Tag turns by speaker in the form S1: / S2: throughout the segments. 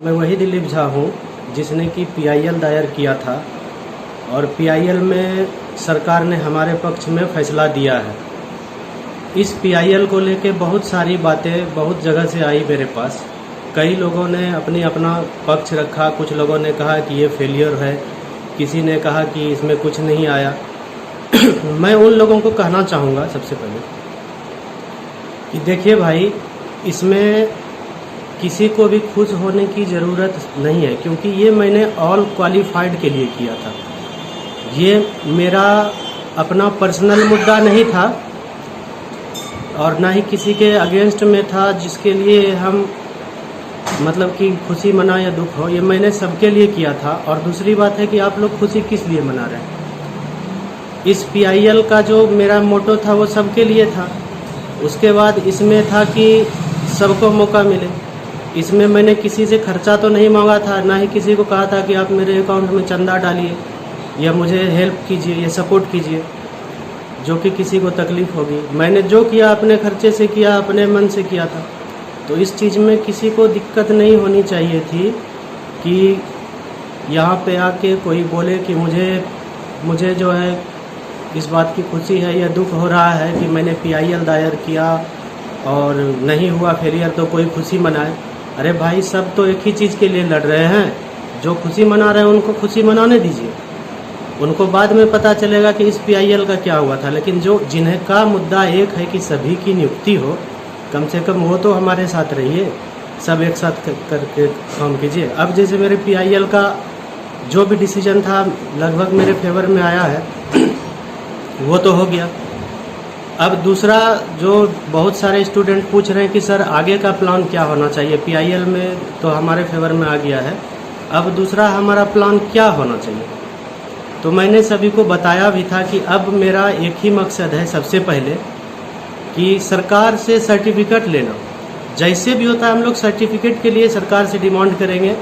S1: मैं वही दिलीप झा हूँ जिसने कि पीआईएल दायर किया था और पीआईएल में सरकार ने हमारे पक्ष में फैसला दिया है। इस पीआईएल को लेके बहुत सारी बातें बहुत जगह से आई मेरे पास। कई लोगों ने अपना पक्ष रखा, कुछ लोगों ने कहा कि ये फेलियर है, किसी ने कहा कि इसमें कुछ नहीं आया। मैं उन लोगों को कहना चाहूँगा सबसे पहले कि देखिए भाई, इसमें किसी को भी खुश होने की ज़रूरत नहीं है, क्योंकि ये मैंने ऑल क्वालिफाइड के लिए किया था। ये मेरा अपना पर्सनल मुद्दा नहीं था और ना ही किसी के अगेंस्ट में था जिसके लिए हम मतलब कि खुशी मना या दुख हो। ये मैंने सबके लिए किया था। और दूसरी बात है कि आप लोग खुशी किस लिए मना रहे हैं। इस पीआईएल का जो मेरा मोटो था वो सबके लिए था। उसके बाद इसमें था कि सबको मौका मिले। इसमें मैंने किसी से खर्चा तो नहीं मांगा था, ना ही किसी को कहा था कि आप मेरे अकाउंट में चंदा डालिए या मुझे हेल्प कीजिए या सपोर्ट कीजिए, जो कि किसी को तकलीफ़ होगी। मैंने जो किया अपने खर्चे से किया, अपने मन से किया था। तो इस चीज़ में किसी को दिक्कत नहीं होनी चाहिए थी कि यहाँ पे आके कोई बोले कि मुझे जो है इस बात की खुशी है या दुख हो रहा है कि मैंने पीआईएल दायर किया और नहीं हुआ फेलियर तो कोई खुशी मनाए। अरे भाई, सब तो एक ही चीज़ के लिए लड़ रहे हैं। जो खुशी मना रहे हैं उनको खुशी मनाने दीजिए, उनको बाद में पता चलेगा कि इस पीआईएल का क्या हुआ था। लेकिन जिन्हें का मुद्दा एक है कि सभी की नियुक्ति हो, कम से कम वो तो हमारे साथ रहिए, सब एक साथ करके काम कीजिए। अब जैसे मेरे पीआईएल का जो भी डिसीजन था लगभग मेरे फेवर में आया है, वो तो हो गया। अब दूसरा, जो बहुत सारे स्टूडेंट पूछ रहे हैं कि सर आगे का प्लान क्या होना चाहिए। पीआईएल में तो हमारे फेवर में आ गया है, अब दूसरा हमारा प्लान क्या होना चाहिए। तो मैंने सभी को बताया भी था कि अब मेरा एक ही मकसद है, सबसे पहले कि सरकार से सर्टिफिकेट लेना। जैसे भी होता है हम लोग सर्टिफिकेट के लिए सरकार से डिमांड करेंगे।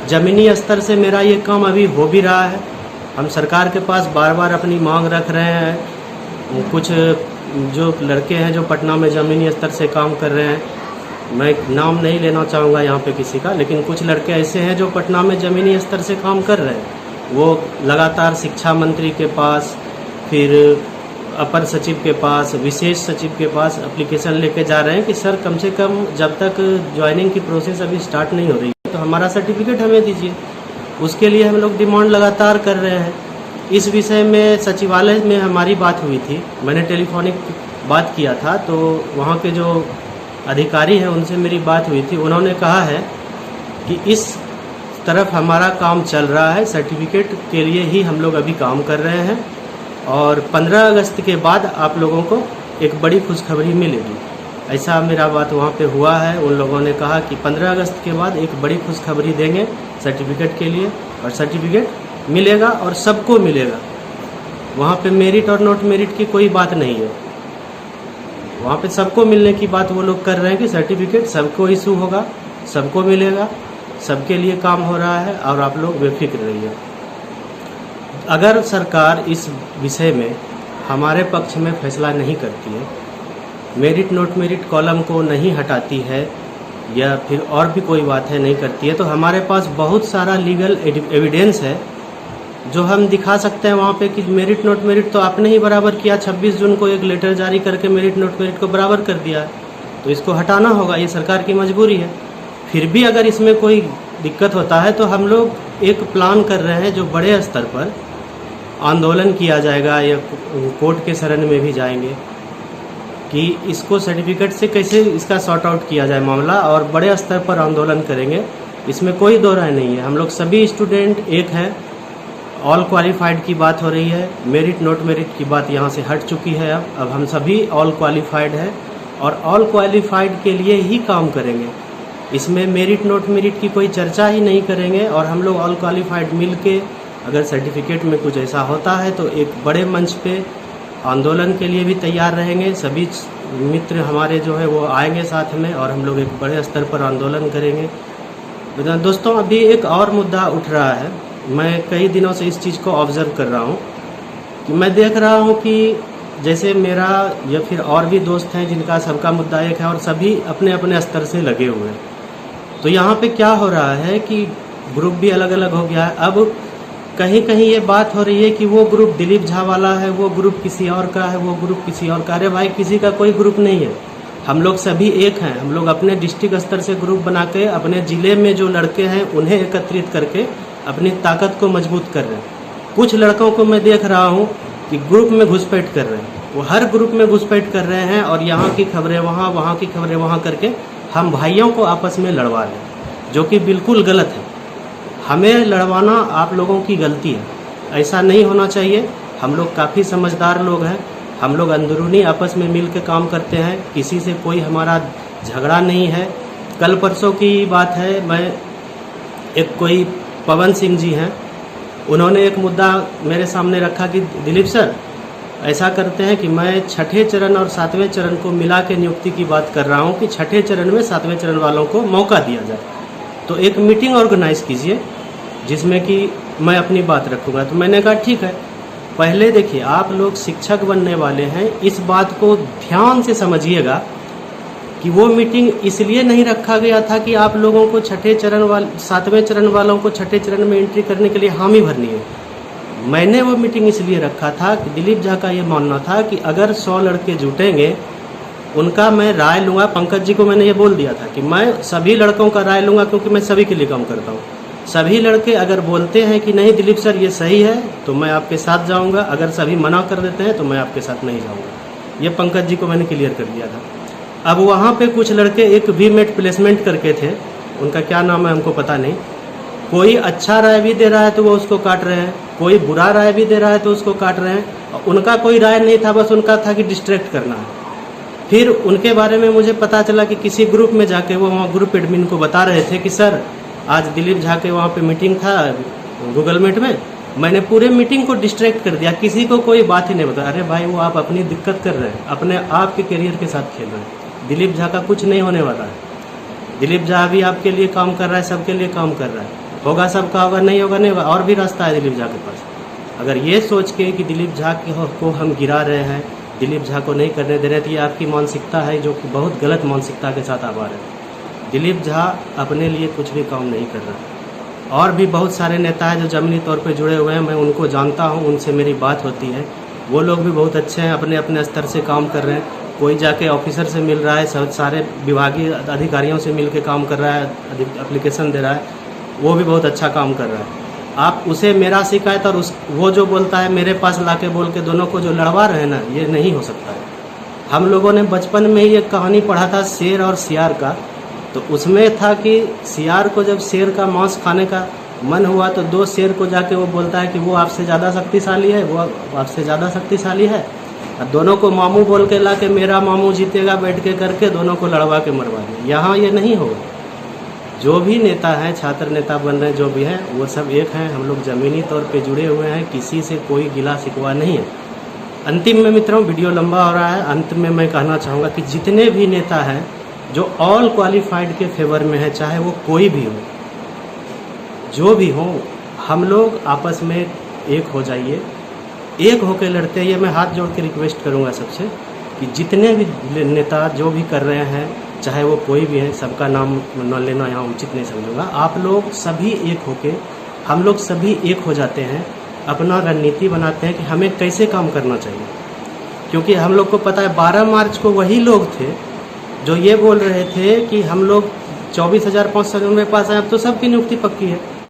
S1: ज़मीनी स्तर से मेरा ये काम अभी हो भी रहा है। हम सरकार के पास बार बार अपनी मांग रख रहे हैं। कुछ जो लड़के हैं जो पटना में ज़मीनी स्तर से काम कर रहे हैं, मैं नाम नहीं लेना चाहूँगा यहाँ पे किसी का, लेकिन कुछ लड़के ऐसे हैं जो पटना में ज़मीनी स्तर से काम कर रहे हैं। वो लगातार शिक्षा मंत्री के पास, फिर अपर सचिव के पास, विशेष सचिव के पास एप्लीकेशन लेके जा रहे हैं कि सर कम से कम जब तक ज्वाइनिंग की प्रोसेस अभी स्टार्ट नहीं हो रही है तो हमारा सर्टिफिकेट हमें दीजिए। उसके लिए हम लोग डिमांड लगातार कर रहे हैं। इस विषय में सचिवालय में हमारी बात हुई थी, मैंने टेलीफोनिक बात किया था, तो वहाँ के जो अधिकारी हैं उनसे मेरी बात हुई थी। उन्होंने कहा है कि इस तरफ हमारा काम चल रहा है, सर्टिफिकेट के लिए ही हम लोग अभी काम कर रहे हैं और 15 अगस्त के बाद आप लोगों को एक बड़ी खुशखबरी मिलेगी। ऐसा मेरा बात वहाँ पे हुआ है। उन लोगों ने कहा कि 15 अगस्त के बाद एक बड़ी खुशखबरी देंगे सर्टिफिकेट के लिए, और सर्टिफिकेट मिलेगा और सबको मिलेगा। वहाँ पे मेरिट और नॉट मेरिट की कोई बात नहीं है, वहाँ पे सबको मिलने की बात वो लोग कर रहे हैं कि सर्टिफिकेट सबको इशू होगा, सबको मिलेगा, सबके लिए काम हो रहा है और आप लोग बेफिक्र रहिए। अगर सरकार इस विषय में हमारे पक्ष में फैसला नहीं करती है, मेरिट नॉट मेरिट कॉलम को नहीं हटाती है या फिर और भी कोई बात है नहीं करती है, तो हमारे पास बहुत सारा लीगल एविडेंस है जो हम दिखा सकते हैं वहाँ पे कि मेरिट नॉट मेरिट तो आपने ही बराबर किया। 26 जून को एक लेटर जारी करके मेरिट नॉट मेरिट को बराबर कर दिया, तो इसको हटाना होगा, ये सरकार की मजबूरी है। फिर भी अगर इसमें कोई दिक्कत होता है तो हम लोग एक प्लान कर रहे हैं जो बड़े स्तर पर आंदोलन किया जाएगा या कोर्ट के शरण में भी जाएंगे कि इसको सर्टिफिकेट से कैसे इसका सॉर्ट आउट किया जाए मामला, और बड़े स्तर पर आंदोलन करेंगे। इसमें कोई दो राय नहीं है। हम लोग सभी स्टूडेंट एक हैं। ऑल क्वालिफाइड की बात हो रही है, मेरिट नॉट मेरिट की बात यहाँ से हट चुकी है। अब हम सभी ऑल क्वालिफाइड हैं और ऑल क्वालिफाइड के लिए ही काम करेंगे। इसमें मेरिट नॉट मेरिट की कोई चर्चा ही नहीं करेंगे। और हम लोग ऑल क्वालिफाइड मिल के अगर सर्टिफिकेट में कुछ ऐसा होता है तो एक बड़े मंच पे आंदोलन के लिए भी तैयार रहेंगे। सभी मित्र हमारे जो है वो आएंगे साथ में और हम लोग एक बड़े स्तर पर आंदोलन करेंगे। दोस्तों, अभी एक और मुद्दा उठ रहा है। मैं कई दिनों से इस चीज़ को ऑब्ज़र्व कर रहा हूँ कि मैं देख रहा हूँ कि जैसे मेरा या फिर और भी दोस्त हैं जिनका सबका मुद्दा एक है और सभी अपने अपने स्तर से लगे हुए हैं। तो यहाँ पे क्या हो रहा है कि ग्रुप भी अलग अलग हो गया है। अब कहीं कहीं ये बात हो रही है कि वो ग्रुप दिलीप झा वाला है, वो ग्रुप किसी और का है, वो ग्रुप किसी और का। अरे भाई, किसी का कोई ग्रुप नहीं है, हम लोग सभी एक हैं। हम लोग अपने डिस्ट्रिक्ट स्तर से ग्रुप बना के अपने ज़िले में जो लड़के हैं उन्हें एकत्रित करके अपनी ताकत को मजबूत कर रहे हैं। कुछ लड़कों को मैं देख रहा हूँ कि ग्रुप में घुसपैठ कर रहे हैं, वो हर ग्रुप में घुसपैठ कर रहे हैं और यहाँ की खबरें वहाँ, वहाँ की खबरें वहाँ करके हम भाइयों को आपस में लड़वा रहे हैं, जो कि बिल्कुल गलत है। हमें लड़वाना आप लोगों की गलती है, ऐसा नहीं होना चाहिए। हम लोग काफ़ी समझदार लोग हैं, हम लोग अंदरूनी आपस में मिल के काम करते हैं, किसी से कोई हमारा झगड़ा नहीं है। कल परसों की बात है, मैं एक कोई पवन सिंह जी हैं, उन्होंने एक मुद्दा मेरे सामने रखा कि दिलीप सर ऐसा करते हैं कि मैं छठे चरण और सातवें चरण को मिला के नियुक्ति की बात कर रहा हूं कि छठे चरण में सातवें चरण वालों को मौका दिया जाए, तो एक मीटिंग ऑर्गेनाइज कीजिए जिसमें कि मैं अपनी बात रखूँगा। तो मैंने कहा ठीक है, पहले देखिए आप लोग शिक्षक बनने वाले हैं, इस बात को ध्यान से समझिएगा कि वो मीटिंग इसलिए नहीं रखा गया था कि आप लोगों को सातवें चरण वालों को छठे चरण में एंट्री करने के लिए हामी भरनी है। मैंने वो मीटिंग इसलिए रखा था कि दिलीप झा का ये मानना था कि अगर 100 लड़के जुटेंगे, उनका मैं राय लूँगा। पंकज जी को मैंने ये बोल दिया था कि मैं सभी लड़कों का राय लूँगा, क्योंकि मैं सभी के लिए काम करता हूँ। सभी लड़के अगर बोलते हैं कि नहीं दिलीप सर ये सही है, तो मैं आपके साथ जाऊँगा। अगर सभी मना कर देते हैं तो मैं आपके साथ नहीं जाऊँगा। ये पंकज जी को मैंने क्लियर कर दिया था। अब वहाँ पे कुछ लड़के एक वीमेट प्लेसमेंट करके थे, उनका क्या नाम है हमको पता नहीं। कोई अच्छा राय भी दे रहा है तो वो उसको काट रहे हैं, कोई बुरा राय भी दे रहा है तो उसको काट रहे हैं। उनका कोई राय नहीं था, बस उनका था कि डिस्ट्रैक्ट करना है। फिर उनके बारे में मुझे पता चला कि किसी ग्रुप में जाके वो वहाँ ग्रुप एडमिन को बता रहे थे कि सर आज दिलीप झा के वहाँ पे मीटिंग था गूगल मीट में, मैंने पूरे मीटिंग को डिस्ट्रैक्ट कर दिया, किसी को कोई बात ही नहीं बताया। अरे भाई, वो आप अपनी दिक्कत कर रहे हैं, अपने आप के करियर के साथ खेल रहे हैं। दिलीप झा का कुछ नहीं होने वाला है। दिलीप झा भी आपके लिए काम कर रहा है, सबके लिए काम कर रहा है। होगा सबका, होगा नहीं होगा नहीं होगा, और भी रास्ता है दिलीप झा के पास। अगर ये सोच के कि दिलीप झा को हम गिरा रहे हैं, दिलीप झा को नहीं करने दे रहे, तो ये आपकी मानसिकता है जो कि बहुत गलत मानसिकता के साथ आप आ रहे हैं। दिलीप झा अपने लिए कुछ भी काम नहीं कर रहा। और भी बहुत सारे नेता हैं जो ज़मीनी तौर पे जुड़े हुए हैं, मैं उनको जानता हूं, उनसे मेरी बात होती है। वो लोग भी बहुत अच्छे हैं, अपने अपने स्तर से काम कर रहे हैं। कोई जाके ऑफिसर से मिल रहा है, सारे विभागीय अधिकारियों से मिल के काम कर रहा है, एप्लीकेशन दे रहा है, वो भी बहुत अच्छा काम कर रहा है। आप उसे मेरा शिकायत और वो जो बोलता है मेरे पास लाके बोल के दोनों को जो लड़वा रहे हैं ना, ये नहीं हो सकता है। हम लोगों ने बचपन में ही एक कहानी पढ़ा था शेर और सियार का, तो उसमें था कि सियार को जब शेर का मांस खाने का मन हुआ तो 2 शेर को जाके वो बोलता है कि वो आपसे ज़्यादा शक्तिशाली है, वो आपसे ज़्यादा शक्तिशाली है, और दोनों को मामू बोल के ला के मेरा मामू जीतेगा बैठ के करके दोनों को लड़वा के मरवा दिया। यहाँ ये नहीं होगा। जो भी नेता हैं, छात्र नेता बन रहे हैं, जो भी हैं, वो सब एक हैं। हम लोग ज़मीनी तौर पे जुड़े हुए हैं, किसी से कोई गिला शिकवा नहीं है। अंतिम में मित्रों, वीडियो लंबा हो रहा है, अंत में मैं कहना चाहूँगा कि जितने भी नेता हैं जो ऑल क्वालिफाइड के फेवर में है, चाहे वो कोई भी हो, जो भी हो, हम लोग आपस में एक हो जाइए, एक होकर लड़ते हैं। ये मैं हाथ जोड़ के रिक्वेस्ट करूँगा सबसे कि जितने भी नेता जो भी कर रहे हैं, चाहे वो कोई भी है, सबका नाम न लेना यहाँ उचित नहीं समझूंगा। आप लोग सभी एक होके, हम लोग सभी एक हो जाते हैं, अपना रणनीति बनाते हैं कि हमें कैसे काम करना चाहिए। क्योंकि हम लोग को पता है 12 मार्च को वही लोग थे जो ये बोल रहे थे कि हम लोग 24,500 के पास आए, अब तो सबकी नियुक्ति पक्की है।